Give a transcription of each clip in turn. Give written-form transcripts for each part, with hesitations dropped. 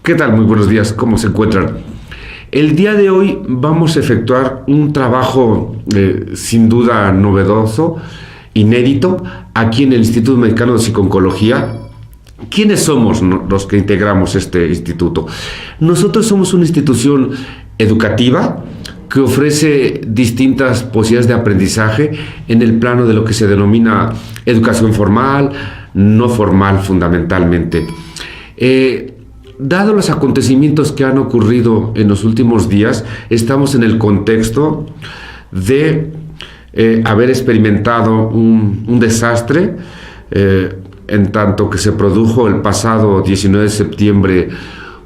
¿Qué tal? Muy buenos días, ¿cómo se encuentran? El día de hoy vamos a efectuar un trabajo sin duda novedoso, inédito, aquí en el Instituto Mexicano de Psico-Oncología. ¿Quiénes somos los que integramos este instituto? Nosotros somos una institución educativa que ofrece distintas posibilidades de aprendizaje en el plano de lo que se denomina educación formal, no formal fundamentalmente. Dado los acontecimientos que han ocurrido en los últimos días, estamos en el contexto de haber experimentado un desastre, en tanto que se produjo el pasado 19 de septiembre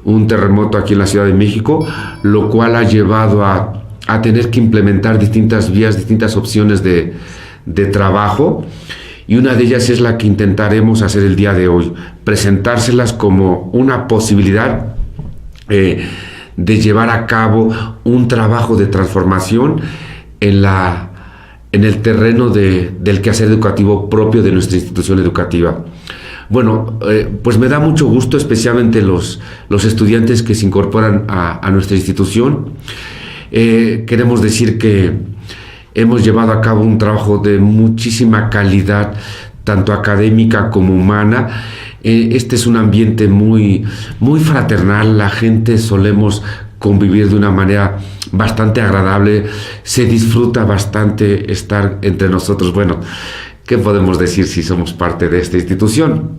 un terremoto aquí en la Ciudad de México, lo cual ha llevado a tener que implementar distintas vías, distintas opciones de trabajo. Y una de ellas es la que intentaremos hacer el día de hoy, presentárselas como una posibilidad de llevar a cabo un trabajo de transformación en el terreno del quehacer educativo propio de nuestra institución educativa. Bueno, pues me da mucho gusto, especialmente los estudiantes que se incorporan a nuestra institución. Queremos decir que hemos llevado a cabo un trabajo de muchísima calidad, tanto académica como humana. Este es un ambiente muy, muy fraternal, la gente solemos convivir de una manera bastante agradable, se disfruta bastante estar entre nosotros. Bueno, ¿qué podemos decir si somos parte de esta institución?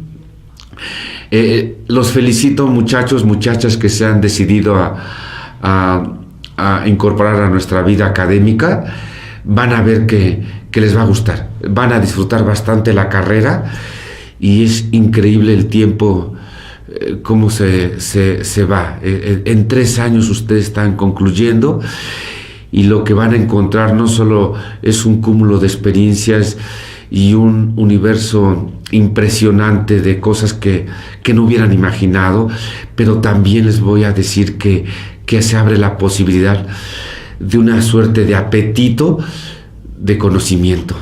Los felicito, muchachos, muchachas que se han decidido a incorporar a nuestra vida académica. Van a ver que les va a gustar, van a disfrutar bastante la carrera y es increíble el tiempo, cómo se va. En 3 años ustedes están concluyendo y lo que van a encontrar no solo es un cúmulo de experiencias y un universo impresionante de cosas que no hubieran imaginado, pero también les voy a decir que se abre la posibilidad de una suerte de apetito de conocimiento.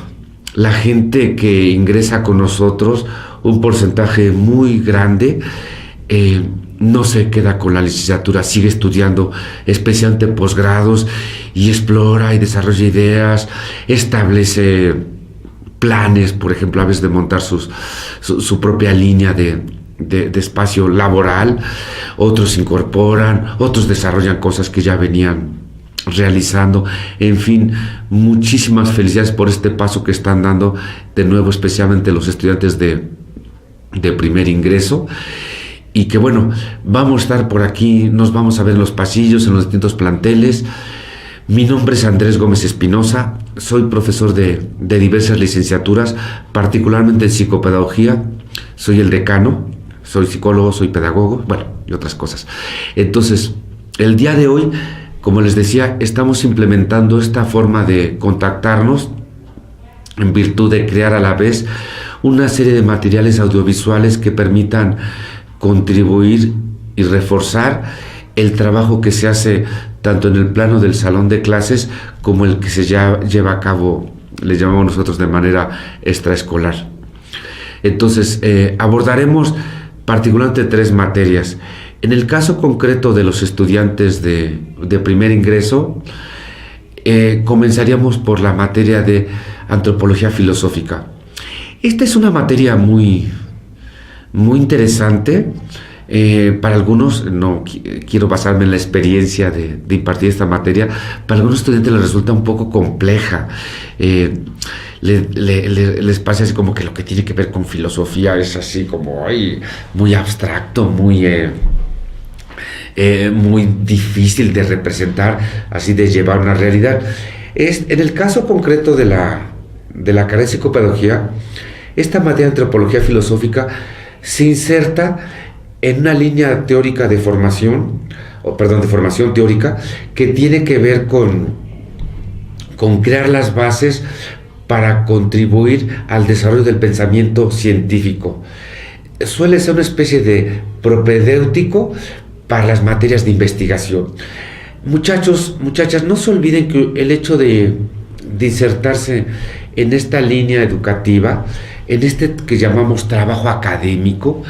La gente que ingresa con nosotros, un porcentaje muy grande, no se queda con la licenciatura, sigue estudiando, especialmente posgrados, y explora y desarrolla ideas, establece planes, por ejemplo, a veces de montar su propia línea de espacio laboral. Otros se incorporan, otros desarrollan cosas que ya venían realizando. En fin, muchísimas felicidades por este paso que están dando, de nuevo, especialmente los estudiantes de primer ingreso. Y que bueno, vamos a estar por aquí, nos vamos a ver en los pasillos, en los distintos planteles. Mi nombre es Andrés Gómez Espinosa, soy profesor de diversas licenciaturas, particularmente en psicopedagogía, soy el decano, soy psicólogo, soy pedagogo, bueno, y otras cosas. Entonces, el día de hoy, como les decía, estamos implementando esta forma de contactarnos en virtud de crear a la vez una serie de materiales audiovisuales que permitan contribuir y reforzar el trabajo que se hace tanto en el plano del salón de clases como el que se lleva a cabo, le llamamos nosotros, de manera extraescolar. Entonces, abordaremos particularmente 3 materias. En el caso concreto de los estudiantes de primer ingreso, comenzaríamos por la materia de antropología filosófica. Esta es una materia muy, muy interesante. Para algunos, no quiero basarme en la experiencia de impartir esta materia, para algunos estudiantes les resulta un poco compleja. Les pasa así como que lo que tiene que ver con filosofía es así como muy abstracto, muy difícil de representar, así de llevar una realidad. En el caso concreto de la carrera de psicopedagogía, esta materia de antropología filosófica se inserta en una línea teórica de formación teórica que tiene que ver con crear las bases para contribuir al desarrollo del pensamiento científico. Suele ser una especie de propedéutico para las materias de investigación. Muchachos, muchachas, no se olviden que el hecho de de insertarse en esta línea educativa, en este que llamamos trabajo académico,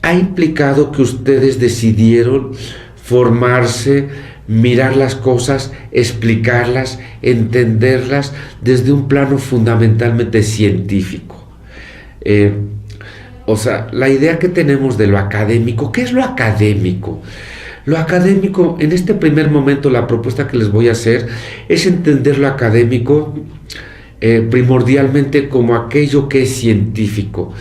ha implicado que ustedes decidieron formarse, mirar las cosas, explicarlas, entenderlas desde un plano fundamentalmente científico. O sea, la idea que tenemos de lo académico, ¿qué es lo académico? Lo académico, en este primer momento, la propuesta que les voy a hacer es entender lo académico primordialmente como aquello que es científico.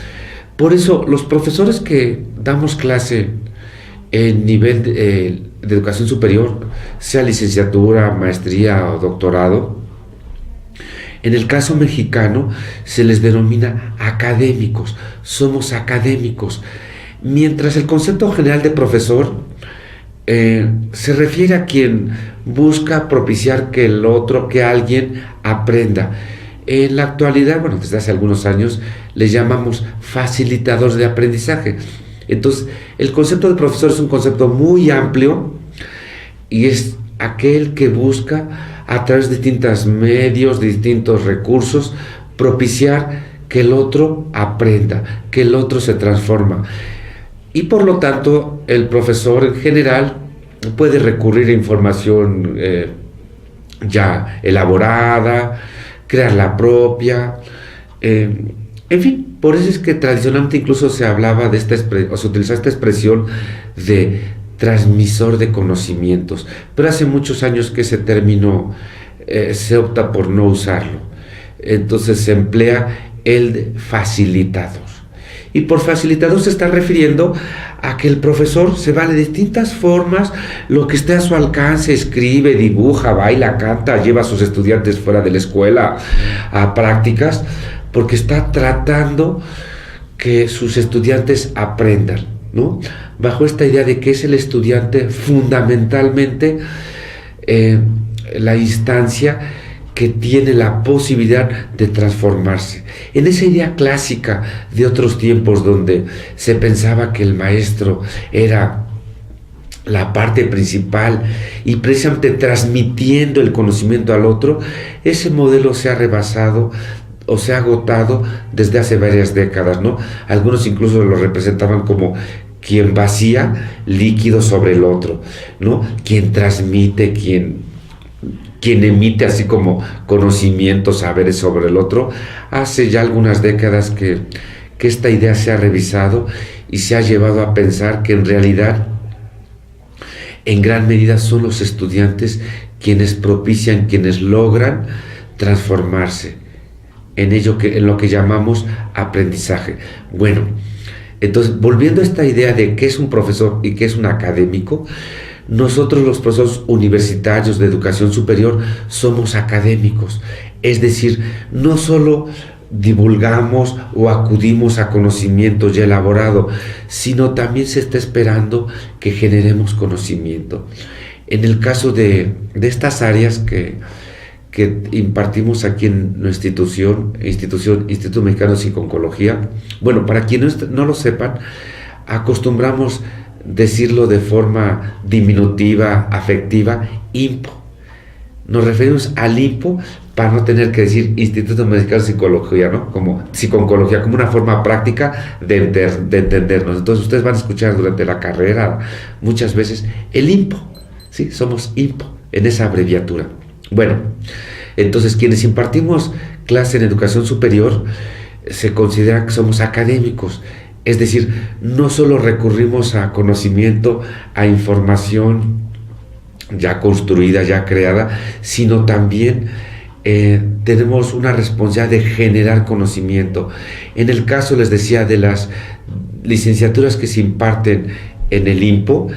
Por eso, los profesores que damos clase en nivel de educación superior, sea licenciatura, maestría o doctorado, en el caso mexicano se les denomina académicos, somos académicos, mientras el concepto general de profesor se refiere a quien busca propiciar que el otro, que alguien aprenda. En la actualidad, bueno, desde hace algunos años, les llamamos facilitadores de aprendizaje. Entonces, el concepto de profesor es un concepto muy amplio y es aquel que busca, a través de distintos medios, de distintos recursos, propiciar que el otro aprenda, que el otro se transforma. Y por lo tanto, el profesor en general puede recurrir a información ya elaborada, crear la propia, en fin, por eso es que tradicionalmente incluso se hablaba de o se utilizaba esta expresión de transmisor de conocimientos, pero hace muchos años que ese término se opta por no usarlo, entonces se emplea el de facilitador. Y por facilitador se está refiriendo a que el profesor se vale de distintas formas, lo que esté a su alcance, escribe, dibuja, baila, canta, lleva a sus estudiantes fuera de la escuela a prácticas, porque está tratando que sus estudiantes aprendan, ¿no? Bajo esta idea de que es el estudiante fundamentalmente la instancia que tiene la posibilidad de transformarse. En esa idea clásica de otros tiempos donde se pensaba que el maestro era la parte principal y precisamente transmitiendo el conocimiento al otro, ese modelo se ha rebasado o se ha agotado desde hace varias décadas, ¿no? Algunos incluso lo representaban como quien vacía líquido sobre el otro, ¿no? Quien transmite, quien emite así como conocimientos, saberes sobre el otro. Hace ya algunas décadas que esta idea se ha revisado y se ha llevado a pensar que en realidad, en gran medida, son los estudiantes quienes propician, quienes logran transformarse en lo que llamamos aprendizaje. Bueno, entonces, volviendo a esta idea de qué es un profesor y qué es un académico, nosotros los profesores universitarios de educación superior somos académicos, es decir, no solo divulgamos o acudimos a conocimiento ya elaborado, sino también se está esperando que generemos conocimiento. En el caso de estas áreas que impartimos aquí en nuestra Instituto Mexicano de Psico-Oncología, bueno, para quienes no lo sepan, acostumbramos decirlo de forma diminutiva, afectiva, IMPO. Nos referimos al IMPO para no tener que decir Instituto Mexicano de Psicología, ¿no? Como psico-oncología, como una forma práctica de entendernos. Entonces ustedes van a escuchar durante la carrera muchas veces el IMPO, ¿sí? Somos IMPO en esa abreviatura. Bueno, entonces quienes impartimos clase en educación superior se considera que somos académicos. Es decir, no solo recurrimos a conocimiento, a información ya construida, ya creada, sino también tenemos una responsabilidad de generar conocimiento. En el caso, les decía, de las licenciaturas que se imparten en el IMPO,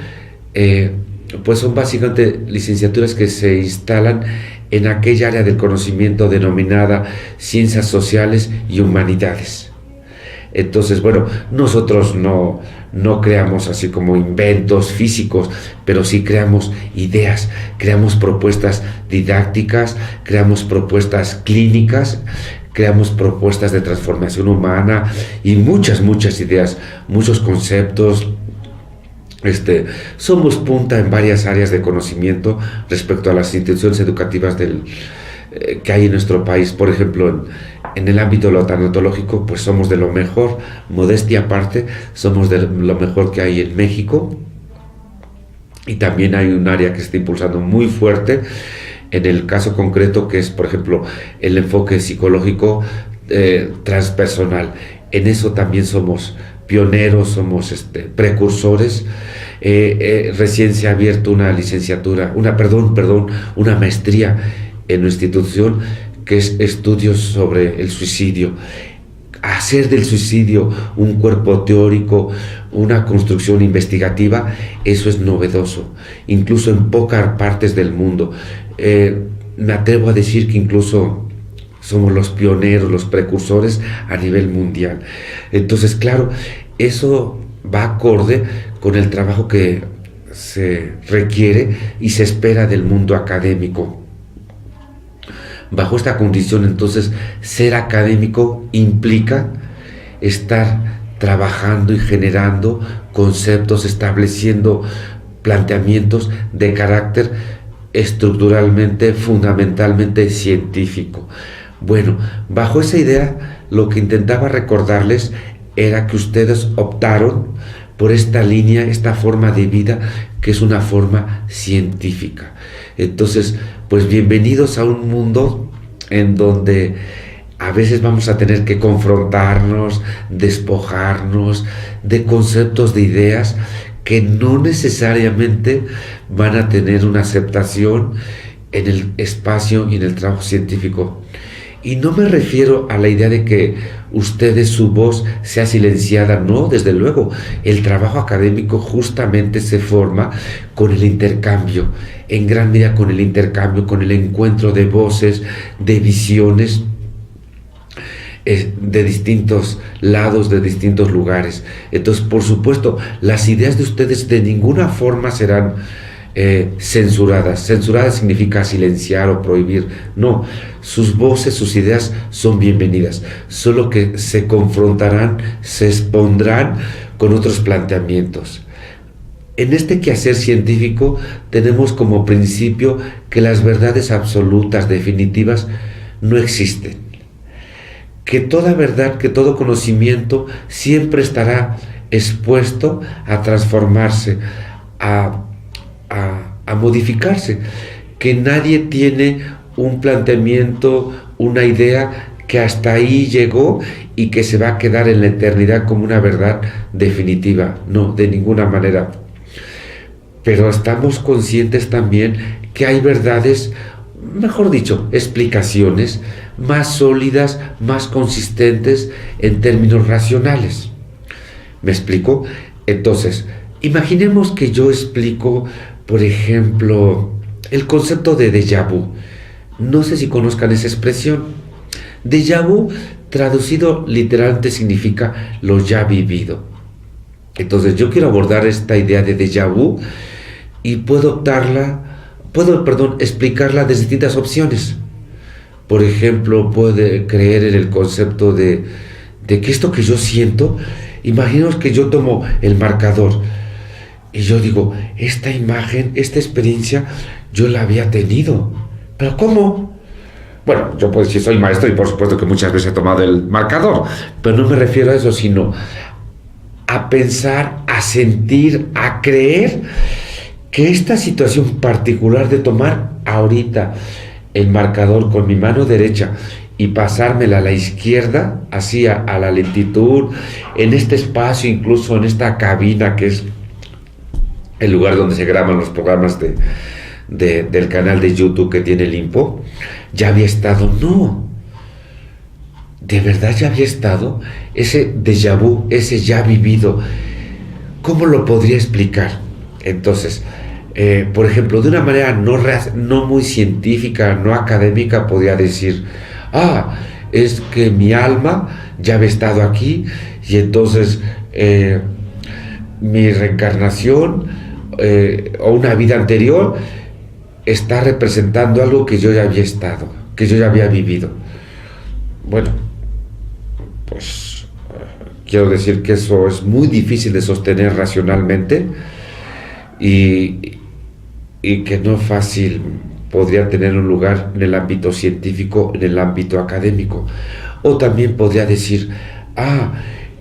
pues son básicamente licenciaturas que se instalan en aquella área del conocimiento denominada Ciencias Sociales y Humanidades. Entonces, bueno, nosotros no creamos así como inventos físicos, pero sí creamos ideas, creamos propuestas didácticas, creamos propuestas clínicas, creamos propuestas de transformación humana y muchas ideas, muchos conceptos. Somos punta en varias áreas de conocimiento respecto a las instituciones educativas que hay en nuestro país. Por ejemplo, en el ámbito de lo tanatológico, pues somos de lo mejor, modestia aparte, somos de lo mejor que hay en México, y también hay un área que está impulsando muy fuerte en el caso concreto, que es, por ejemplo, el enfoque psicológico transpersonal. En eso también somos pioneros, somos precursores. Recién se ha abierto una licenciatura, una maestría en nuestra institución, que es estudios sobre el suicidio. Hacer del suicidio un cuerpo teórico, una construcción investigativa, eso es novedoso, incluso en pocas partes del mundo. Me atrevo a decir que incluso somos los pioneros, los precursores a nivel mundial. Entonces, claro, eso va acorde con el trabajo que se requiere y se espera del mundo académico. Bajo esta condición, entonces, ser académico implica estar trabajando y generando conceptos, estableciendo planteamientos de carácter estructuralmente, fundamentalmente científico. Bueno, bajo esa idea, lo que intentaba recordarles era que ustedes optaron por esta línea, esta forma de vida, que es una forma científica. Entonces, pues bienvenidos a un mundo en donde a veces vamos a tener que confrontarnos, despojarnos de conceptos, de ideas que no necesariamente van a tener una aceptación en el espacio y en el trabajo científico. Y no me refiero a la idea de que ustedes, su voz sea silenciada, no, desde luego. El trabajo académico justamente se forma con el intercambio, en gran medida con el intercambio, con el encuentro de voces, de visiones, de distintos lados, de distintos lugares. Entonces, por supuesto, las ideas de ustedes de ninguna forma serán censuradas. Censuradas significa silenciar o prohibir. No, sus voces, sus ideas son bienvenidas, solo que se confrontarán, se expondrán con otros planteamientos. En este quehacer científico tenemos como principio que las verdades absolutas, definitivas, no existen. Que toda verdad, que todo conocimiento siempre estará expuesto a transformarse, a modificarse, que nadie tiene un planteamiento, una idea que hasta ahí llegó y que se va a quedar en la eternidad como una verdad definitiva. No, de ninguna manera. Pero estamos conscientes también que hay verdades, mejor dicho, explicaciones más sólidas, más consistentes en términos racionales. ¿Me explico? Entonces, imaginemos que yo explico, por ejemplo, el concepto de déjà vu. No sé si conozcan esa expresión. Déjà vu, traducido literalmente, significa lo ya vivido. Entonces, yo quiero abordar esta idea de déjà vu y puedo explicarla de distintas opciones. Por ejemplo, puede creer en el concepto de que esto que yo siento, imaginaos que yo tomo el marcador y yo digo, esta imagen, esta experiencia, yo la había tenido. ¿Pero cómo? Bueno, yo puedo decir, soy maestro y por supuesto que muchas veces he tomado el marcador, pero no me refiero a eso, sino a pensar, a sentir, a creer que esta situación particular de tomar ahorita el marcador con mi mano derecha y pasármela a la izquierda, así a la lentitud, en este espacio, incluso en esta cabina que es el lugar donde se graban los programas del canal de YouTube que tiene el INPO, ya había estado. No, de verdad ya había estado. Ese déjà vu, ese ya vivido, ¿cómo lo podría explicar? Entonces, por ejemplo, de una manera no muy científica, no académica, podría decir, es que mi alma ya había estado aquí y entonces mi reencarnación o una vida anterior está representando algo que yo ya había estado, que yo ya había vivido. Bueno, pues quiero decir que eso es muy difícil de sostener racionalmente y que no es fácil podría tener un lugar en el ámbito científico, en el ámbito académico. O también podría decir,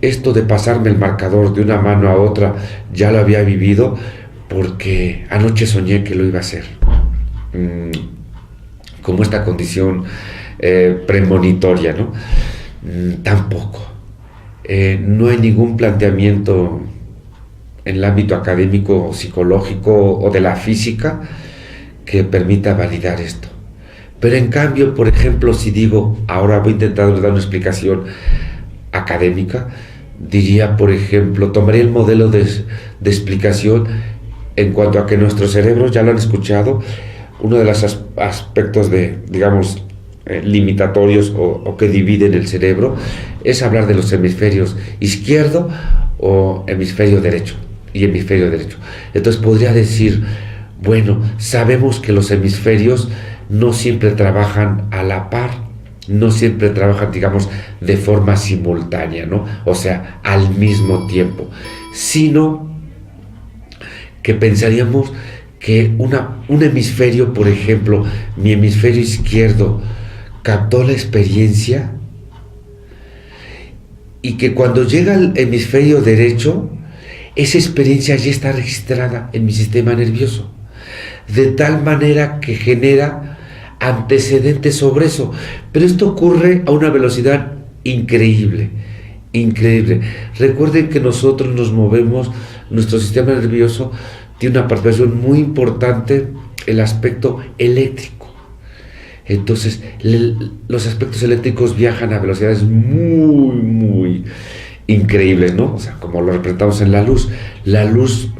esto de pasarme el marcador de una mano a otra ya lo había vivido porque anoche soñé que lo iba a hacer. Como esta condición premonitoria, ¿no? Tampoco. No hay ningún planteamiento en el ámbito académico, psicológico o de la física que permita validar esto. Pero en cambio, por ejemplo, si digo, ahora voy a intentar dar una explicación académica, diría, por ejemplo, tomaría el modelo de explicación en cuanto a que nuestro cerebro, ya lo han escuchado, uno de los aspectos de, digamos, limitatorios o que dividen el cerebro es hablar de los hemisferios izquierdo o hemisferio derecho y hemisferio derecho. Entonces podría decir, bueno, sabemos que los hemisferios no siempre trabajan a la par, no siempre trabajan, digamos, de forma simultánea, ¿no? O sea, al mismo tiempo, sino que pensaríamos que un hemisferio, por ejemplo, mi hemisferio izquierdo, captó la experiencia y que cuando llega al hemisferio derecho, esa experiencia ya está registrada en mi sistema nervioso, de tal manera que genera antecedentes sobre eso. Pero esto ocurre a una velocidad increíble, increíble. Recuerden que nosotros nos movemos, nuestro sistema nervioso tiene una participación muy importante el aspecto eléctrico. Entonces, los aspectos eléctricos viajan a velocidades muy, muy increíbles, ¿no? O sea, como lo representamos en la luz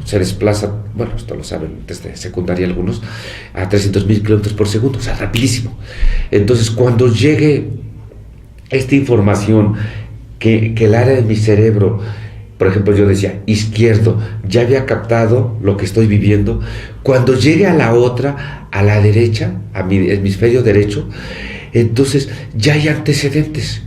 se desplaza, bueno, esto lo saben desde secundaria algunos, a 300.000 kilómetros por segundo, o sea, rapidísimo. Entonces, cuando llegue esta información que el área de mi cerebro, por ejemplo, yo decía, izquierdo, ya había captado lo que estoy viviendo, cuando llegue a la otra, a la derecha, a mi hemisferio derecho, entonces ya hay antecedentes.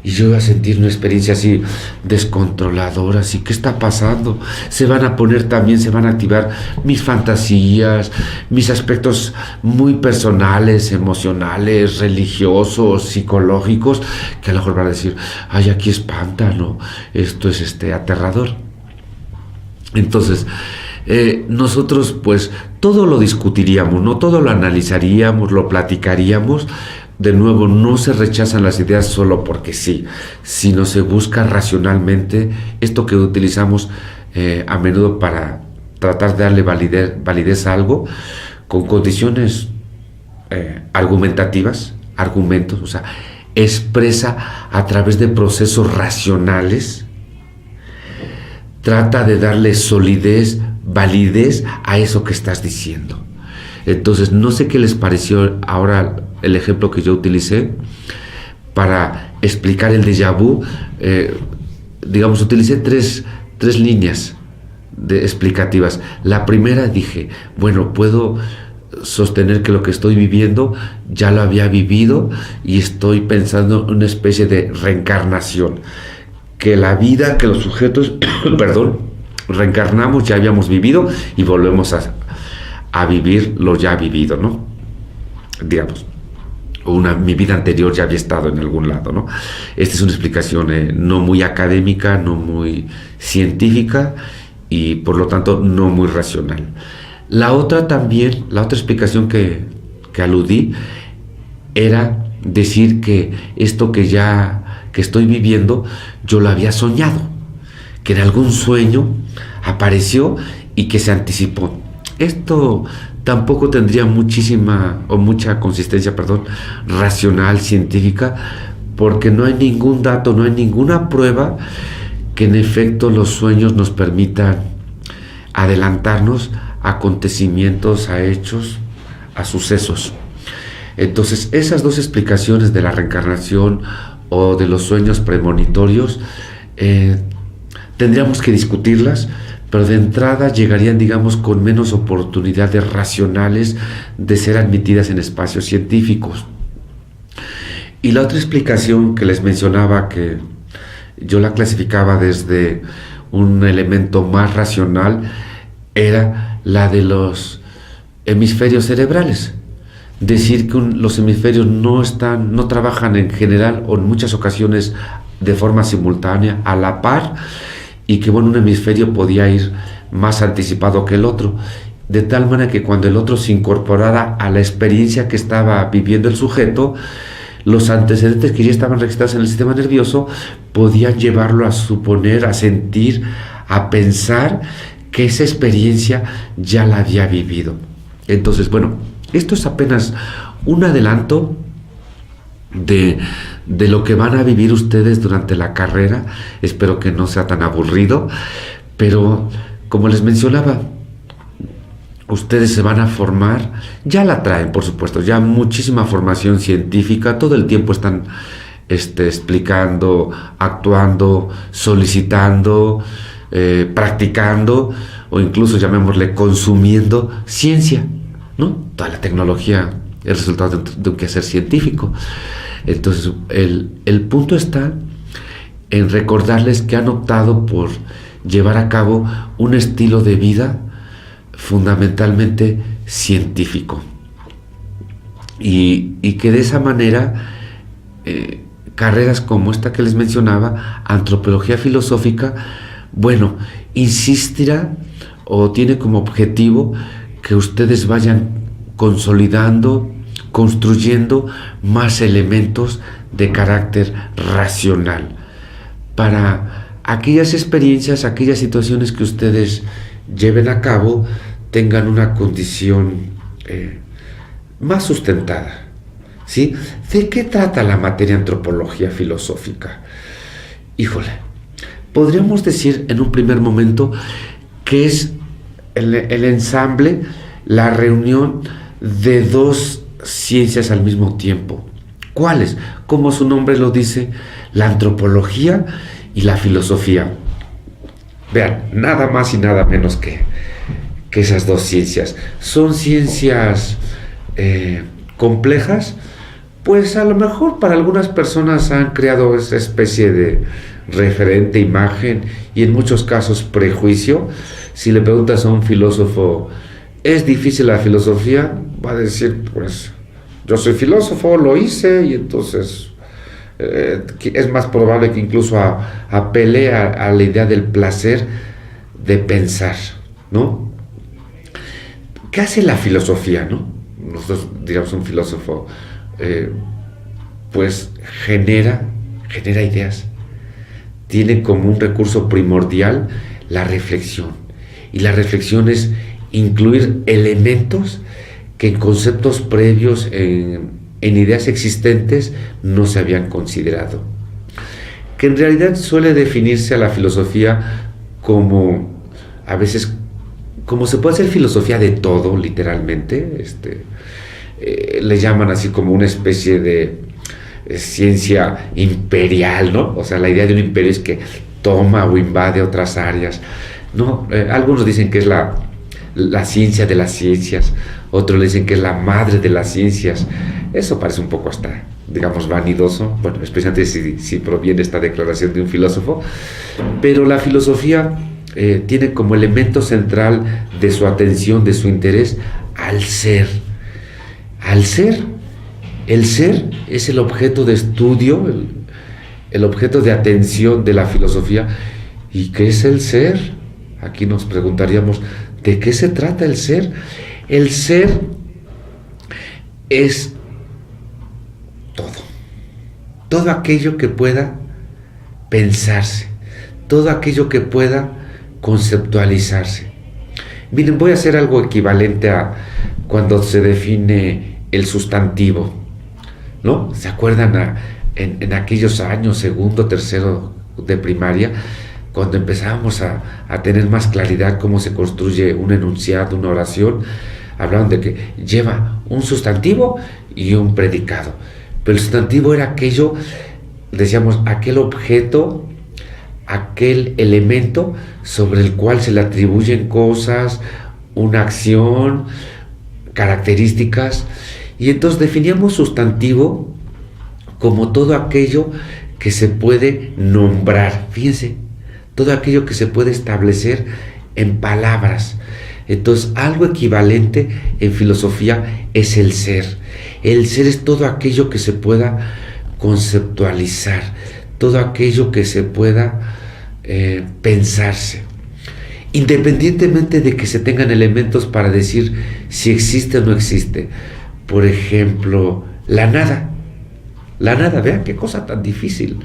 Y yo iba a sentir una experiencia así descontroladora, así, ¿qué está pasando? Se van a activar mis fantasías, mis aspectos muy personales, emocionales, religiosos, psicológicos, que a lo mejor van a decir, ay, aquí espanta, ¿no? Esto es aterrador. Entonces, nosotros pues todo lo discutiríamos, ¿no? Todo lo analizaríamos, lo platicaríamos. De nuevo, no se rechazan las ideas solo porque sí, sino se busca racionalmente esto que utilizamos a menudo para tratar de darle validez a algo con condiciones argumentativas, argumentos, o sea, expresa a través de procesos racionales, trata de darle solidez, validez a eso que estás diciendo. Entonces, no sé qué les pareció ahora el ejemplo que yo utilicé para explicar el déjà vu. Digamos, utilicé tres líneas explicativas. La primera dije, bueno, puedo sostener que lo que estoy viviendo ya lo había vivido y estoy pensando en una especie de reencarnación. Que la vida, que los sujetos, reencarnamos, ya habíamos vivido y volvemos a vivir lo ya vivido, ¿no? Digamos, mi vida anterior ya había estado en algún lado, ¿no? Esta es una explicación no muy académica, no muy científica y por lo tanto no muy racional. La otra explicación que aludí era decir que esto que estoy viviendo yo lo había soñado, que en algún sueño apareció y que se anticipó. Esto tampoco tendría mucha consistencia, racional, científica, porque no hay ningún dato, no hay ninguna prueba que en efecto los sueños nos permitan adelantarnos a acontecimientos, a hechos, a sucesos. Entonces, esas dos explicaciones de la reencarnación o de los sueños premonitorios tendríamos que discutirlas, pero de entrada llegarían, digamos, con menos oportunidades racionales de ser admitidas en espacios científicos. Y la otra explicación que les mencionaba, que yo la clasificaba desde un elemento más racional, era la de los hemisferios cerebrales. decir que los hemisferios no trabajan en general o en muchas ocasiones de forma simultánea, a la par, y que bueno, un hemisferio podía ir más anticipado que el otro, de tal manera que cuando el otro se incorporara a la experiencia que estaba viviendo el sujeto, los antecedentes que ya estaban registrados en el sistema nervioso podían llevarlo a suponer, a sentir, a pensar que esa experiencia ya la había vivido. Entonces, bueno, esto es apenas un adelanto de lo que van a vivir ustedes durante la carrera. Espero que no sea tan aburrido, pero como les mencionaba, ustedes se van a formar, ya la traen, por supuesto, ya muchísima formación científica, todo el tiempo están explicando, actuando, solicitando, practicando, o incluso llamémosle consumiendo ciencia, ¿no? Toda la tecnología es el resultado de un quehacer científico. Entonces, el punto está en recordarles que han optado por llevar a cabo un estilo de vida fundamentalmente científico, y que de esa manera carreras como esta que les mencionaba, antropología filosófica, bueno, insistirá o tiene como objetivo que ustedes vayan consolidando, construyendo más elementos de carácter racional para aquellas experiencias, aquellas situaciones que ustedes lleven a cabo, tengan una condición más sustentada, ¿sí? ¿De qué trata la materia antropología filosófica? Híjole, podríamos decir en un primer momento que es el ensamble, la reunión de dos ciencias al mismo tiempo. ¿Cuáles? Como su nombre lo dice, la antropología y la filosofía. Vean, nada más y nada menos que esas dos ciencias. Son ciencias complejas, pues a lo mejor para algunas personas han creado esa especie de referente, imagen y en muchos casos prejuicio. Si le preguntas a un filósofo, ¿es difícil la filosofía? Va a decir, pues yo soy filósofo, lo hice, y entonces es más probable que incluso apele a la idea del placer de pensar, ¿no? ¿Qué hace la filosofía, no? Nosotros diríamos un filósofo, pues genera ideas. Tiene como un recurso primordial la reflexión. Y la reflexión es incluir elementos que en conceptos previos, en ideas existentes, no se habían considerado. Que en realidad suele definirse a la filosofía como, a veces, como se puede hacer filosofía de todo, literalmente, le llaman así como una especie de ciencia imperial, ¿no? O sea, la idea de un imperio es que toma o invade otras áreas, ¿no? Algunos dicen que es la ciencia de las ciencias, otros le dicen que es la madre de las ciencias. Eso parece un poco hasta, digamos, vanidoso, bueno, especialmente si proviene esta declaración de un filósofo, pero la filosofía tiene como elemento central de su atención, de su interés, al ser. Al ser. El ser es el objeto de estudio, el objeto de atención de la filosofía. ¿Y qué es el ser? Aquí nos preguntaríamos, ¿de qué se trata el ser? El ser es todo aquello que pueda pensarse, todo aquello que pueda conceptualizarse. Miren, voy a hacer algo equivalente a cuando se define el sustantivo, ¿no? ¿Se acuerdan en aquellos años, segundo, tercero de primaria, cuando empezábamos a tener más claridad cómo se construye un enunciado, una oración? Hablaban de que lleva un sustantivo y un predicado. Pero el sustantivo era aquello, decíamos, aquel objeto, aquel elemento sobre el cual se le atribuyen cosas, una acción, características. Y entonces definíamos sustantivo como todo aquello que se puede nombrar. Fíjense, todo aquello que se puede establecer en palabras. Entonces, algo equivalente en filosofía es el ser. El ser es todo aquello que se pueda conceptualizar, todo aquello que se pueda pensarse, independientemente de que se tengan elementos para decir si existe o no existe. Por ejemplo, la nada. La nada, vean qué cosa tan difícil.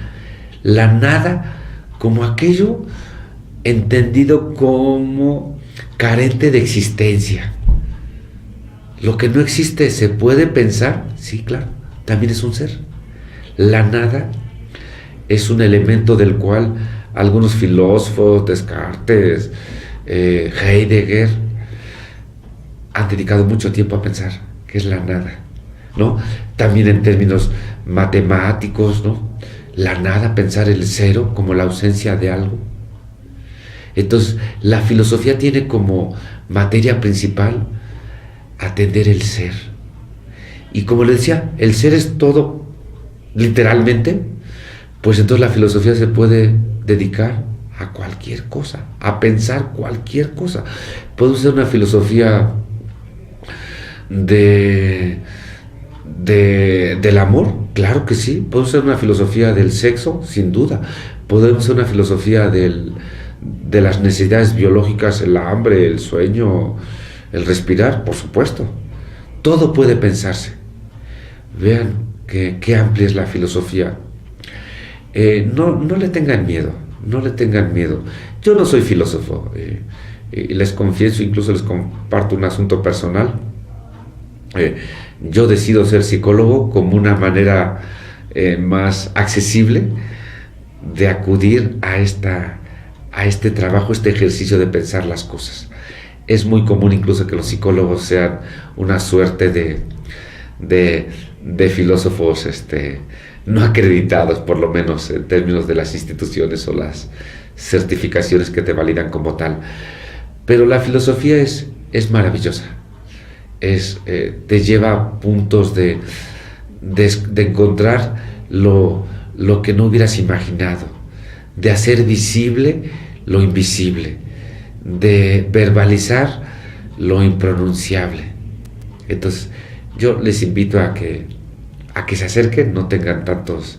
La nada como aquello entendido como carente de existencia. Lo que no existe se puede pensar, sí, claro, también es un ser. La nada es un elemento del cual algunos filósofos, Descartes, Heidegger, han dedicado mucho tiempo a pensar qué es la nada, ¿no? También en términos matemáticos, ¿no? La nada, pensar el cero como la ausencia de algo. Entonces, la filosofía tiene como materia principal atender el ser. Y como les decía, el ser es todo, literalmente, pues entonces la filosofía se puede dedicar a cualquier cosa, a pensar cualquier cosa. Puede ser una filosofía del amor, claro que sí. Puede ser una filosofía del sexo, sin duda. Puede ser una filosofía de las necesidades biológicas, el hambre, el sueño, el respirar, por supuesto. Todo puede pensarse. Vean qué amplia es la filosofía. No le tengan miedo, no le tengan miedo. Yo no soy filósofo, y les confieso, incluso les comparto un asunto personal. Yo decido ser psicólogo como una manera más accesible de acudir a este trabajo, este ejercicio de pensar las cosas. Es muy común incluso que los psicólogos sean una suerte de filósofos no acreditados, por lo menos en términos de las instituciones o las certificaciones que te validan como tal. Pero la filosofía es maravillosa. Te lleva a puntos de encontrar lo que no hubieras imaginado, de hacer visible lo invisible, de verbalizar lo impronunciable. Entonces, yo les invito a que se acerquen, no tengan tantos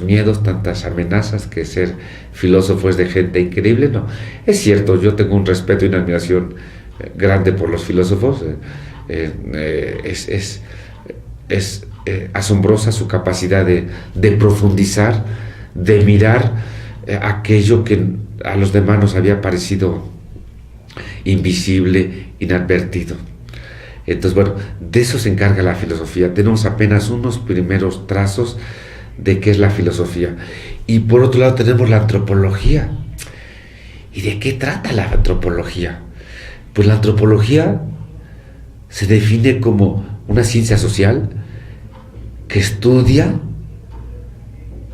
miedos, tantas amenazas, que ser filósofo es de gente increíble. No, es cierto, yo tengo un respeto y una admiración grande por los filósofos. Es asombrosa su capacidad de profundizar, de mirar aquello que a los demás nos había parecido invisible, inadvertido. Entonces, bueno, de eso se encarga la filosofía. Tenemos apenas unos primeros trazos de qué es la filosofía. Y por otro lado tenemos la antropología. ¿Y de qué trata la antropología? Pues la antropología se define como una ciencia social que estudia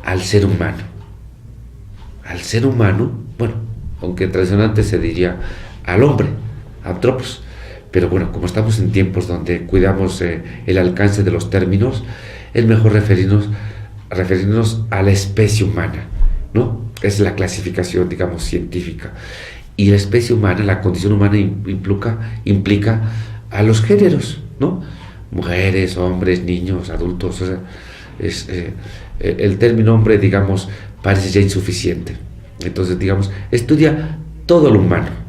al ser humano. Al ser humano, bueno, aunque tradicionalmente se diría al hombre, antropos. Pero bueno, como estamos en tiempos donde cuidamos el alcance de los términos, es mejor referirnos a la especie humana, ¿no? Es la clasificación, digamos, científica. Y la especie humana, la condición humana implica a los géneros, ¿no? Mujeres, hombres, niños, adultos. O sea, el término hombre, digamos, parece ya insuficiente. Entonces, digamos, estudia todo lo humano.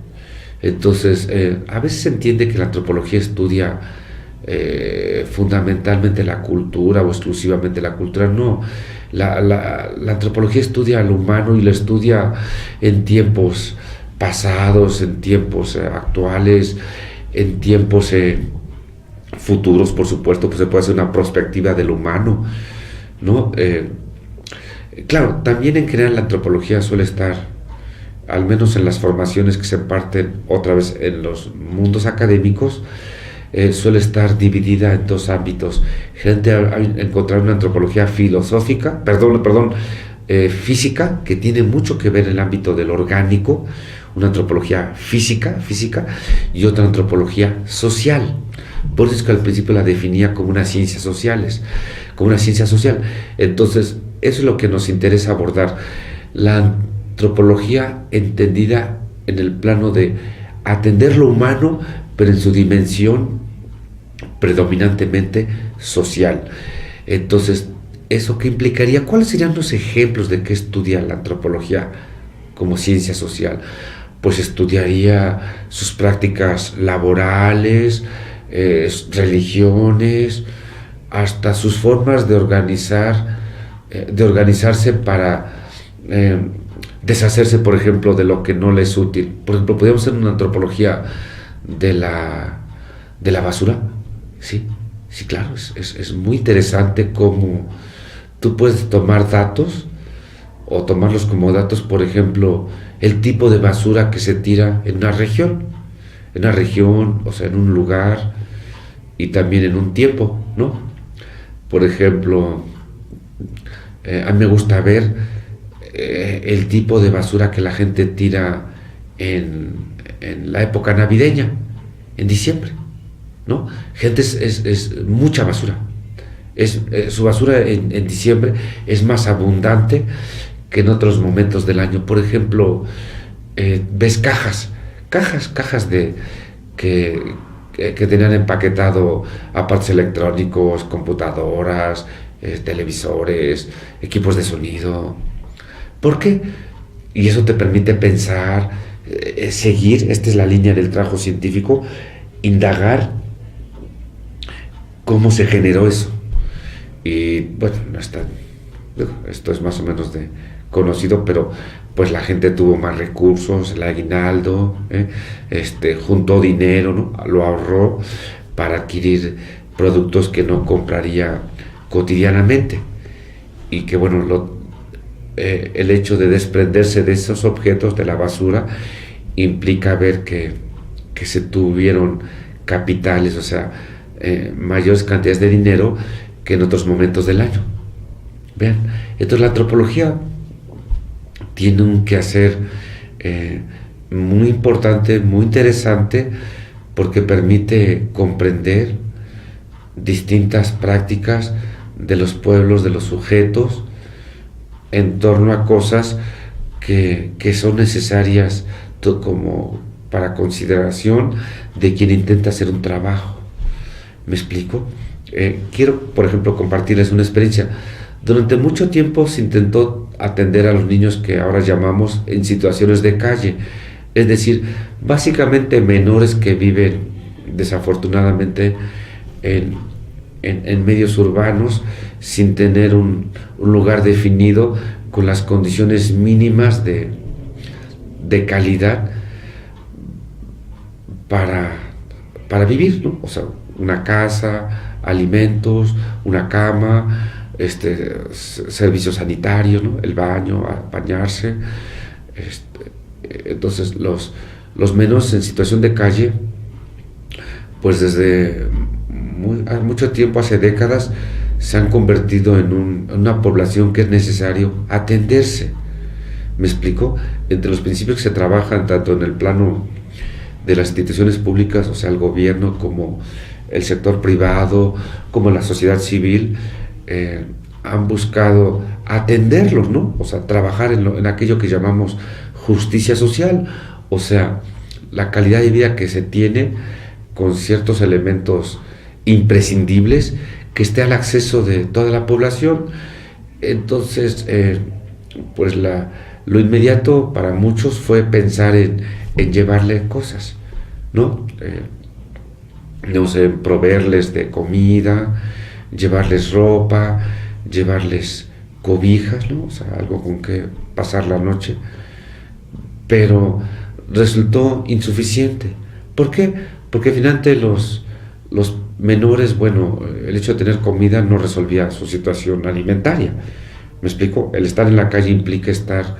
Entonces, a veces se entiende que la antropología estudia fundamentalmente la cultura o exclusivamente la cultura. No, la antropología estudia al humano y lo estudia en tiempos pasados, en tiempos actuales, en tiempos futuros, por supuesto. Pues se puede hacer una perspectiva del humano, ¿no? Claro, también en general la antropología suele estar, al menos en las formaciones que se imparten otra vez en los mundos académicos, suele estar dividida en dos ámbitos. Gente ha encontrado una antropología física, que tiene mucho que ver en el ámbito del orgánico, una antropología física, y otra antropología social. Por eso es que al principio la definía como una ciencia social. Entonces, eso es lo que nos interesa abordar. La antropología entendida en el plano de atender lo humano, pero en su dimensión predominantemente social. Entonces, ¿eso qué implicaría? ¿Cuáles serían los ejemplos de qué estudia la antropología como ciencia social? Pues estudiaría sus prácticas laborales, religiones, hasta sus formas de organizarse para deshacerse, por ejemplo, de lo que no le es útil. Por ejemplo, podríamos hacer una antropología de la basura. Sí, sí, claro, es muy interesante cómo tú puedes tomar datos o tomarlos como datos, por ejemplo, el tipo de basura que se tira en una región, o sea, en un lugar y también en un tiempo, ¿no? Por ejemplo, a mí me gusta ver el tipo de basura que la gente tira en la época navideña, en diciembre, ¿no? Gente es mucha basura. Su basura en diciembre es más abundante que en otros momentos del año. Por ejemplo, ves cajas de que tenían empaquetado aparatos electrónicos, computadoras, televisores, equipos de sonido. ¿Por qué? Y eso te permite pensar, seguir, esta es la línea del trabajo científico, indagar cómo se generó eso. Y bueno, no es tan, esto es más o menos conocido, pero pues la gente tuvo más recursos, el aguinaldo, juntó dinero, ¿no? Lo ahorró para adquirir productos que no compraría cotidianamente, y que bueno, el hecho de desprenderse de esos objetos, de la basura, implica ver que se tuvieron capitales, o sea, mayores cantidades de dinero que en otros momentos del año. Vean, entonces la antropología tiene un quehacer muy importante, muy interesante, porque permite comprender distintas prácticas de los pueblos, de los sujetos, en torno a cosas que son necesarias como para consideración de quien intenta hacer un trabajo. ¿Me explico? Quiero, por ejemplo, compartirles una experiencia. Durante mucho tiempo se intentó atender a los niños que ahora llamamos en situaciones de calle, es decir, básicamente menores que viven desafortunadamente en medios urbanos, sin tener un lugar definido, con las condiciones mínimas de calidad para vivir, ¿no? O sea, una casa, alimentos, una cama, servicios sanitarios, ¿no? El baño, bañarse. Entonces los menores en situación de calle, pues desde mucho tiempo, hace décadas, se han convertido en una población que es necesario atenderse. ¿Me explico? Entre los principios que se trabajan tanto en el plano de las instituciones públicas, o sea, el gobierno, como el sector privado, como la sociedad civil, han buscado atenderlos, ¿no? O sea, trabajar en aquello que llamamos justicia social, o sea, la calidad de vida que se tiene con ciertos elementos imprescindibles, que esté al acceso de toda la población. Entonces, pues lo inmediato para muchos fue pensar en llevarle cosas, ¿no? No sé, proveerles de comida, llevarles ropa, llevarles cobijas, ¿no? O sea, algo con que pasar la noche. Pero resultó insuficiente. ¿Por qué? Porque finalmente los menores, bueno, el hecho de tener comida no resolvía su situación alimentaria. ¿Me explico? El estar en la calle implica estar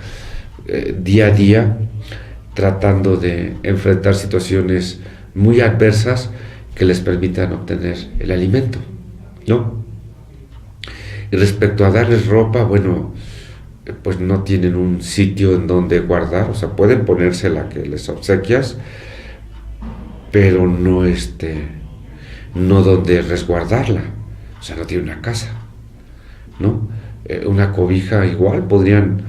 día a día tratando de enfrentar situaciones muy adversas que les permitan obtener el alimento, ¿no? Y respecto a darles ropa, bueno, pues no tienen un sitio en donde guardar, o sea, pueden ponerse la que les obsequias, pero no donde resguardarla, o sea, no tiene una casa, ¿no? Una cobija igual podrían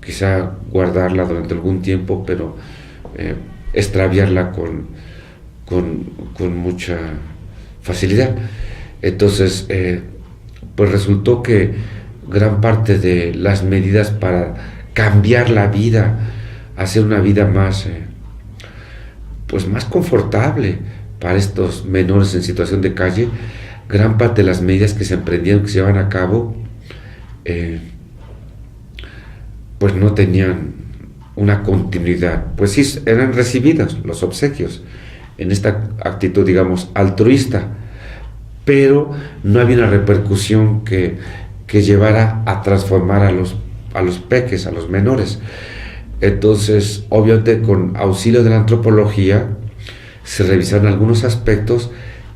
quizá guardarla durante algún tiempo, pero extraviarla con mucha facilidad. Entonces, pues resultó que gran parte de las medidas para cambiar la vida, hacer una vida más, pues más confortable para estos menores en situación de calle, gran parte de las medidas que se emprendieron, que se llevan a cabo, pues no tenían una continuidad. Pues sí, eran recibidas los obsequios en esta actitud, digamos, altruista, pero no había una repercusión que llevara a transformar a los peques, a los menores. Entonces, obviamente, con auxilio de la antropología, se revisaron algunos aspectos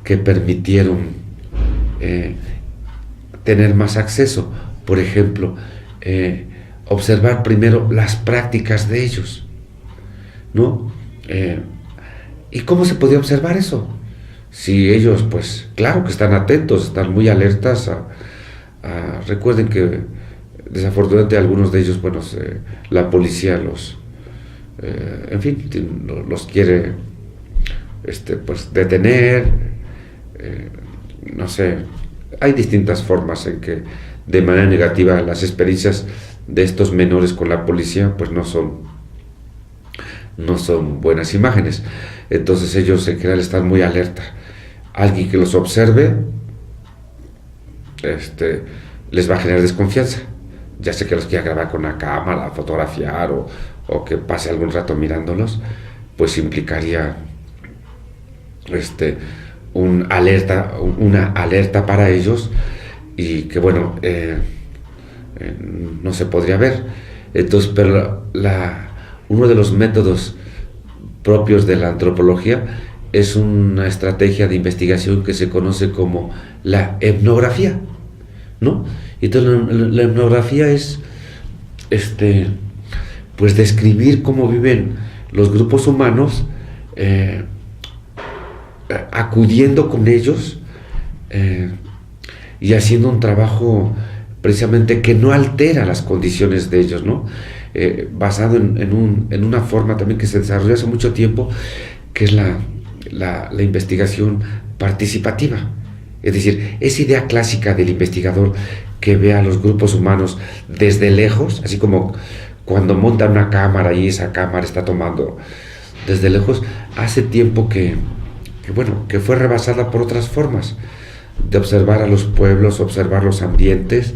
que permitieron tener más acceso. Por ejemplo, observar primero las prácticas de ellos, ¿no? ¿Y cómo se podía observar eso? Si ellos, pues, claro que están atentos, están muy alertas recuerden que desafortunadamente algunos de ellos, bueno, la policía en fin, los quiere pues detener, no sé, hay distintas formas en que de manera negativa las experiencias de estos menores con la policía pues no son buenas imágenes. Entonces ellos en general están muy alerta. Alguien que los observe les va a generar desconfianza, ya sea que los quiera grabar con una cámara, fotografiar o que pase algún rato mirándolos, pues implicaría una alerta para ellos y que bueno, no se podría ver. Entonces, pero uno de los métodos propios de la antropología es una estrategia de investigación que se conoce como la etnografía, ¿no? Entonces la etnografía es pues describir cómo viven los grupos humanos, acudiendo con ellos y haciendo un trabajo precisamente que no altera las condiciones de ellos, ¿no? Basado en una forma también que se desarrolló hace mucho tiempo, que es la investigación participativa. Es decir, esa idea clásica del investigador que ve a los grupos humanos desde lejos, así como cuando montan una cámara y esa cámara está tomando desde lejos, hace tiempo que fue rebasada por otras formas de observar a los pueblos, observar los ambientes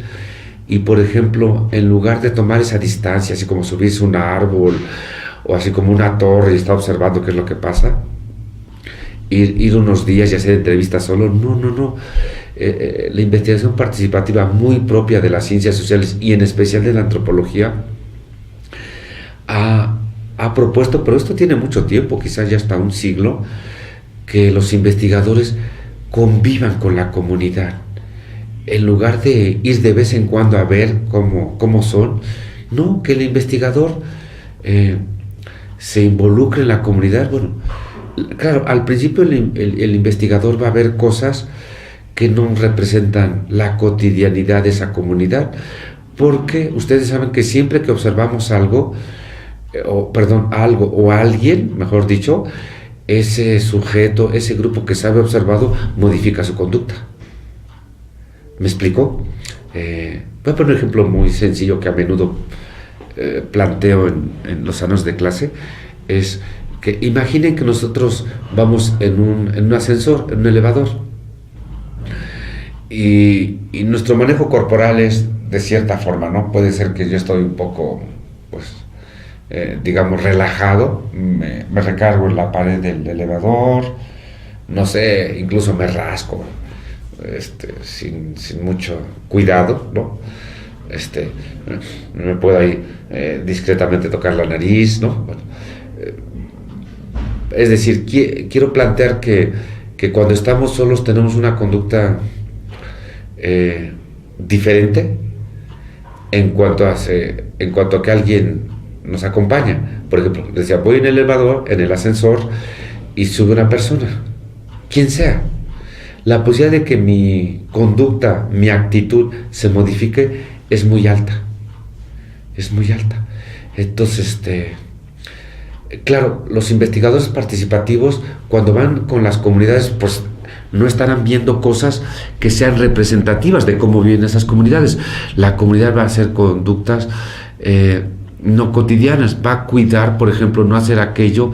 y, por ejemplo, en lugar de tomar esa distancia, así como subirse a un árbol o así como una torre y estar observando qué es lo que pasa, ir unos días y hacer entrevistas solo, no. La investigación participativa muy propia de las ciencias sociales y en especial de la antropología ha propuesto, pero esto tiene mucho tiempo, quizás ya hasta un siglo, que los investigadores convivan con la comunidad. En lugar de ir de vez en cuando a ver cómo son, no, que el investigador se involucre en la comunidad. Bueno, claro, al principio el investigador va a ver cosas que no representan la cotidianidad de esa comunidad, porque ustedes saben que siempre que observamos algo o alguien, mejor dicho, ese sujeto, ese grupo que sabe observado, modifica su conducta. ¿Me explico? Voy a poner un ejemplo muy sencillo que a menudo planteo en los salones de clase, es que imaginen que nosotros vamos en un ascensor, en un elevador, y nuestro manejo corporal es de cierta forma, ¿no? Puede ser que yo estoy un poco, pues, digamos, relajado, me recargo en la pared del elevador, no sé, incluso me rasco, sin mucho cuidado, ¿no? Me puedo ahí discretamente tocar la nariz, ¿no? Bueno, es decir, quiero plantear que cuando estamos solos tenemos una conducta diferente en cuanto a que alguien nos acompaña. Por ejemplo, decía, voy en el elevador, en el ascensor, y sube una persona, quien sea. La posibilidad de que mi conducta, mi actitud se modifique es muy alta. Es muy alta. Entonces, Claro, los investigadores participativos, cuando van con las comunidades, pues no estarán viendo cosas que sean representativas de cómo viven esas comunidades. La comunidad va a hacer conductas no cotidianas, va a cuidar, por ejemplo, no hacer aquello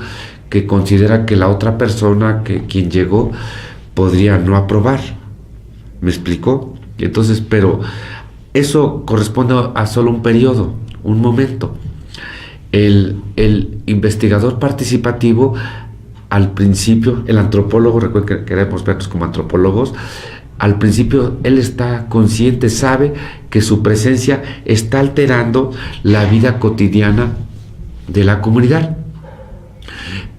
que considera que la otra persona, que quien llegó, podría no aprobar. ¿Me explicó? Entonces, pero eso corresponde a solo un periodo, un momento. El investigador participativo, al principio, el antropólogo, recuerden que queremos vernos como antropólogos, al principio él está consciente, sabe que su presencia está alterando la vida cotidiana de la comunidad.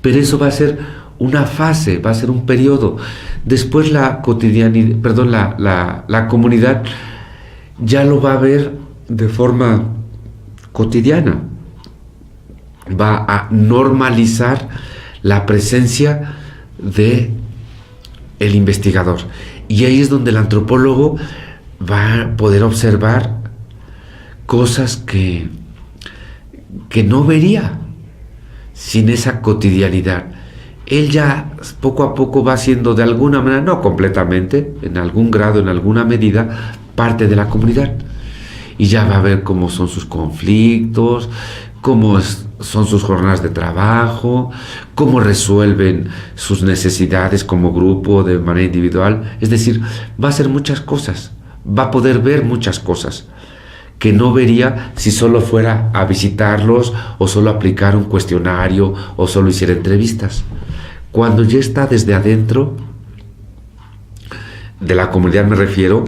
Pero eso va a ser una fase, va a ser un periodo. Después la cotidianidad, perdón, la comunidad ya lo va a ver de forma cotidiana. Va a normalizar la presencia de el investigador. Y ahí es donde el antropólogo va a poder observar cosas que no vería sin esa cotidianidad. Él ya poco a poco va siendo de alguna manera, no completamente, en algún grado, en alguna medida, parte de la comunidad. Y ya va a ver cómo son sus conflictos, cómo son sus jornadas de trabajo, cómo resuelven sus necesidades como grupo, de manera individual. Es decir, va a hacer muchas cosas, va a poder ver muchas cosas que no vería si solo fuera a visitarlos o solo aplicar un cuestionario o solo hiciera entrevistas. Cuando ya está desde adentro de la comunidad, me refiero,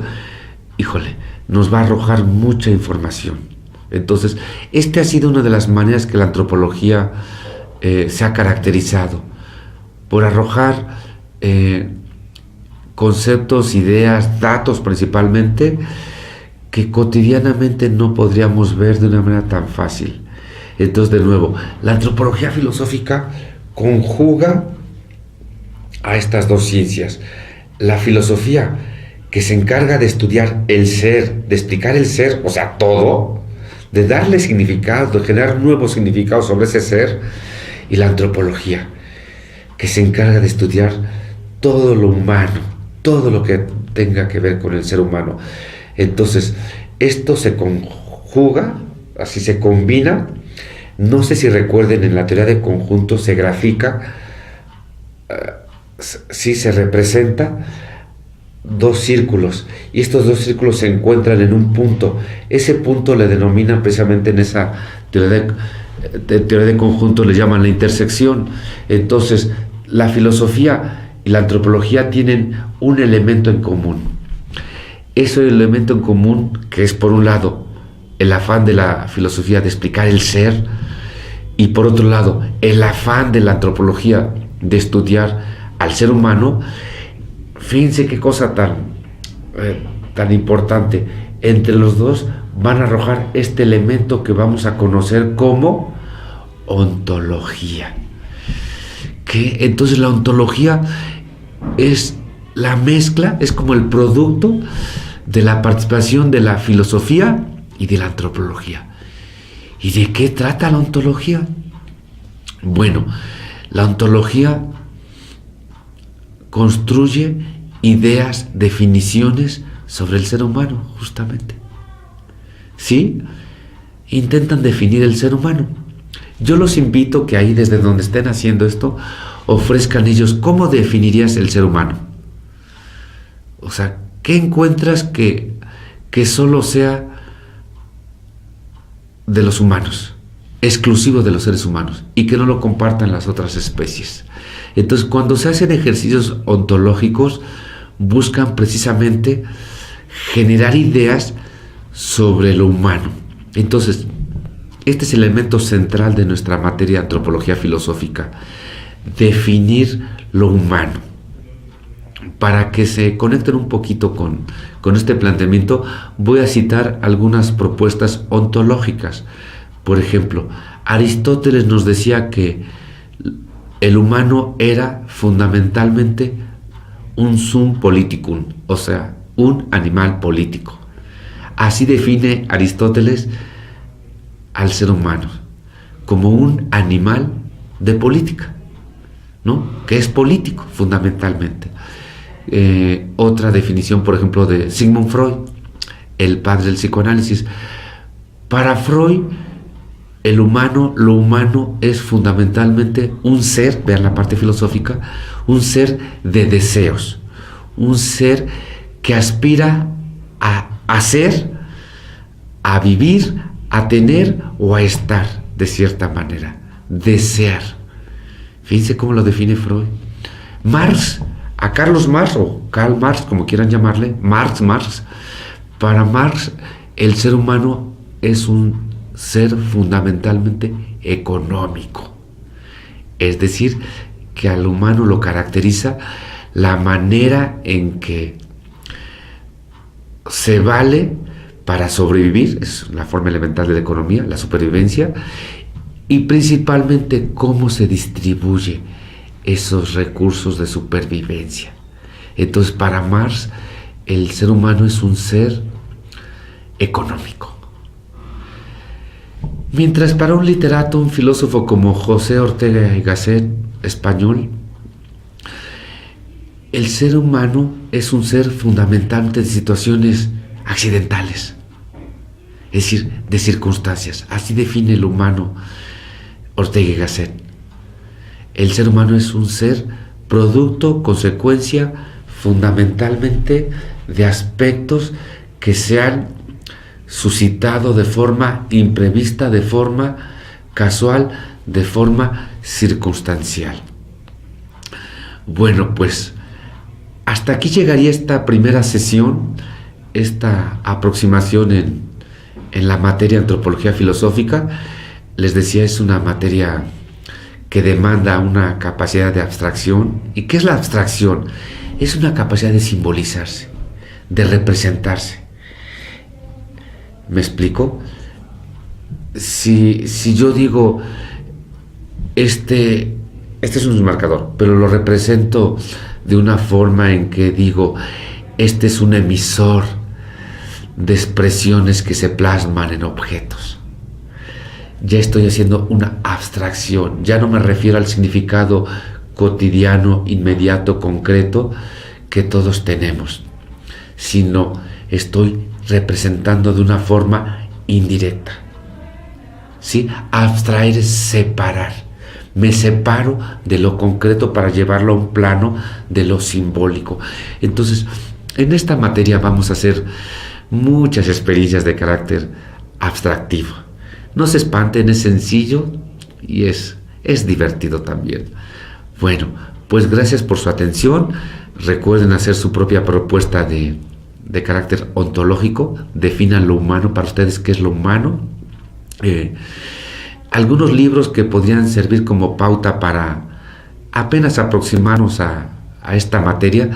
híjole, nos va a arrojar mucha información. Entonces, esta ha sido una de las maneras que la antropología se ha caracterizado, por arrojar conceptos, ideas, datos principalmente, que cotidianamente no podríamos ver de una manera tan fácil. Entonces, de nuevo, la antropología filosófica conjuga a estas dos ciencias. La filosofía, que se encarga de estudiar el ser, de explicar el ser, o sea, todo, de darle significado, de generar nuevos significados sobre ese ser, y la antropología, que se encarga de estudiar todo lo humano, todo lo que tenga que ver con el ser humano. Entonces, esto se conjuga, así se combina. No sé si recuerden, en la teoría de conjuntos se grafica, sí se representa dos círculos, y estos dos círculos se encuentran en un punto. Ese punto le denominan precisamente en esa teoría de conjuntos, le llaman la intersección. Entonces, la filosofía y la antropología tienen un elemento en común. Ese elemento en común, que es por un lado el afán de la filosofía de explicar el ser, y por otro lado el afán de la antropología de estudiar al ser humano. Fíjense qué cosa tan importante. Entre los dos van a arrojar este elemento que vamos a conocer como ontología. Que entonces la ontología es la mezcla, es como el producto de la participación de la filosofía y de la antropología. ¿Y de qué trata la ontología? Bueno, la ontología construye ideas, definiciones sobre el ser humano, justamente. ¿Sí? Intentan definir el ser humano. Yo los invito que ahí, desde donde estén haciendo esto, ofrezcan ellos cómo definirías el ser humano. O sea, ¿qué encuentras que solo sea de los humanos, exclusivo de los seres humanos, y que no lo compartan las otras especies? Entonces, cuando se hacen ejercicios ontológicos, buscan precisamente generar ideas sobre lo humano. Entonces, este es el elemento central de nuestra materia de antropología filosófica: definir lo humano. Para que se conecten un poquito con este planteamiento, voy a citar algunas propuestas ontológicas. Por ejemplo, Aristóteles nos decía que el humano era fundamentalmente un sum politicum, o sea, un animal político. Así define Aristóteles al ser humano, como un animal de política, ¿no? Que es político, fundamentalmente. Otra definición, por ejemplo, de Sigmund Freud, el padre del psicoanálisis. Para Freud, lo humano es fundamentalmente un ser, vean la parte filosófica, un ser de deseos, un ser que aspira a ser, a vivir, a tener o a estar, de cierta manera, desear. Fíjense cómo lo define Freud. Marx, a Carlos Marx, o Karl Marx, como quieran llamarle, Marx, para Marx el ser humano es un ser fundamentalmente económico. Es decir, que al humano lo caracteriza la manera en que se vale para sobrevivir, es la forma elemental de la economía, la supervivencia, y principalmente cómo se distribuye esos recursos de supervivencia. Entonces, para Marx, el ser humano es un ser económico. Mientras para un literato, un filósofo como José Ortega y Gasset, español, el ser humano es un ser fundamentalmente de situaciones accidentales, es decir, de circunstancias. Así define el humano Ortega y Gasset. El ser humano es un ser producto, consecuencia, fundamentalmente de aspectos que se han suscitado de forma imprevista, de forma casual, de forma circunstancial. Bueno, pues hasta aquí llegaría esta primera sesión, esta aproximación en la materia antropología filosófica. Les decía, es una materia que demanda una capacidad de abstracción. ¿Y qué es la abstracción? Es una capacidad de simbolizarse, de representarse. ¿Me explico? Si yo digo, este es un marcador, pero lo represento de una forma en que digo, este es un emisor de expresiones que se plasman en objetos. Ya estoy haciendo una abstracción, ya no me refiero al significado cotidiano, inmediato, concreto que todos tenemos, sino estoy representando de una forma indirecta. ¿Sí? Abstraer es separar. Me separo de lo concreto para llevarlo a un plano de lo simbólico. Entonces, en esta materia vamos a hacer muchas experiencias de carácter abstractivo. No se espanten, es sencillo y es divertido también. Bueno, pues gracias por su atención. Recuerden hacer su propia propuesta de carácter ontológico. Definan lo humano para ustedes, qué es lo humano. Algunos libros que podrían servir como pauta para apenas aproximarnos a esta materia.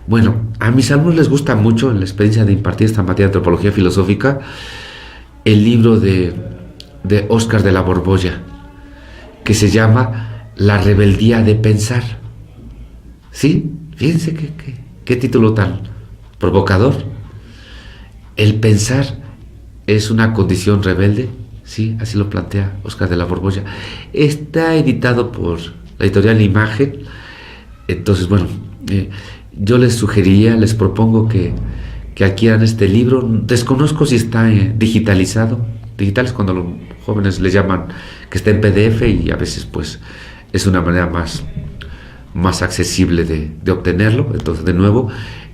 Bueno, a mis alumnos les gusta mucho, en la experiencia de impartir esta materia de antropología filosófica, el libro de Óscar de la Borbolla, que se llama La rebeldía de pensar. ¿Sí? Fíjense qué título tan provocador. El pensar es una condición rebelde. Sí, así lo plantea Óscar de la Borbolla. Está editado por la editorial Imagen. Entonces, bueno, yo les sugeriría, les propongo que adquieran este libro. Desconozco si está digitalizado. Digital es cuando los jóvenes le llaman que está en PDF, y a veces pues es una manera más accesible de obtenerlo. Entonces, de nuevo,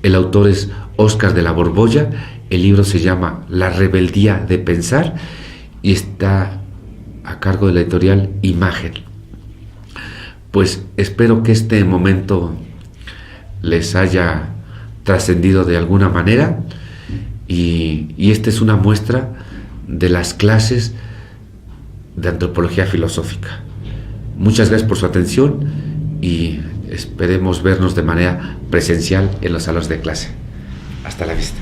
el autor es Óscar de la Borbolla. El libro se llama La rebeldía de pensar y está a cargo de la editorial Imagen. Pues espero que este momento les haya trascendido de alguna manera, y esta es una muestra de las clases de antropología filosófica. Muchas gracias por su atención y esperemos vernos de manera presencial en los salones de clase. Hasta la vista.